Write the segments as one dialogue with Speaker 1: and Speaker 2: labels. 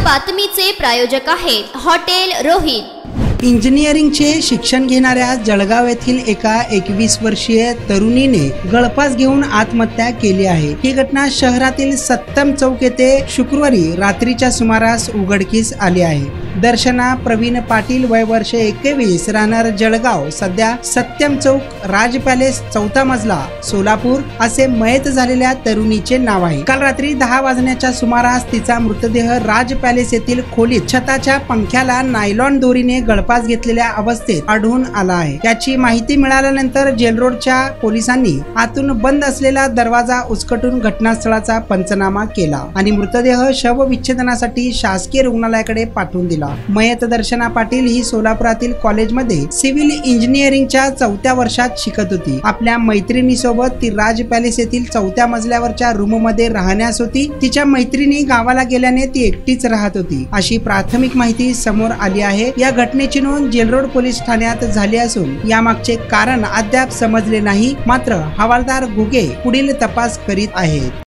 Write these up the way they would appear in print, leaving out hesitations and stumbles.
Speaker 1: बातमीचे प्रायोजक आहेत हॉटेल रोहित।
Speaker 2: इंजिनिअरिंगचे शिक्षण घेणाऱ्या जळगाव येथील एका 21 वर्षीय तरुणीने गळफास घेऊन आत्महत्या केली आहे। ही घटना शहरातील सत्यम चौक येथे शुक्रवारी रात्रीच्या सुमारास उघडकीस आली आहे। दर्शना प्रवीण पाटील, वय वर्ष 21, राहणार जळगाव, सध्या सत्यम चौक, राज पॅलेस, 4था मजला, सोलापूर असे मयत झालेल्या तरुणीचे नाव आहे। काल रात्री 10 वाजण्याच्या सुमारास तिचा मृतदेह राज पॅलेस येथील खोलीत छताच्या पंख्याला नायलॉन दोरीने गळफास घेतलेल्या अवस्थेत आढळून आला आहे। याची माहिती मिळाल्यानंतर जेल रोडच्या पोलिसांनी आतून बंद असलेला दरवाजा उचकटून घटनास्थळाचा पंचनामा केला आणि मृतदेह शवविच्छेदनासाठी शासकीय रुग्णालयाकडे पाठवून दिला। मयत दर्शना पाटील ही सोलापुरातील कॉलेजमध्ये सिव्हिल इंजिनिअरिंगच्या 4थ्या वर्षात शिकत होती। आपल्या मैत्रिणीसोबत ती राज पॅलेस येथील 4थ्या मजल्यावरच्या रूम मध्ये राहण्यास होती। तिच्या मैत्रिणी गावाला गेल्याने ती एकटीच राहत होती, अशी प्राथमिक माहिती समोर आली आहे। या घटनेची नोंद जेल रोड पोलीस ठाण्यात झाली असून यामागचे कारण अद्याप समजले नाही। मात्र हवालदार घुगे पुढील तपास करीत आहेत।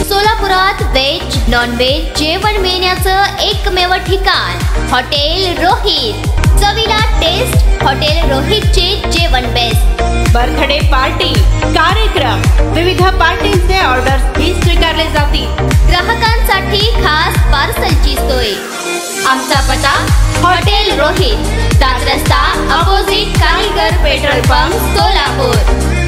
Speaker 1: सोलापुरात व्हेज नॉन व्हेज जेवण मिळण्याचं एकमेव ठिकाण हॉटेल रोहित। चवीला टेस्ट, हॉटेल रोहितचे जेवण बेस्ट।
Speaker 3: बर्थडे पार्टी, कार्यक्रम, विविध पार्टींचे ऑर्डर्स ही स्वीकारले जातील।
Speaker 1: ग्राहकांसाठी खास पार्सलची सोय। आमचा पत्ता हॉटेल रोहित, दात रस्ता, अपोजिट कारीगर पेट्रोल पंप, सोलापूर।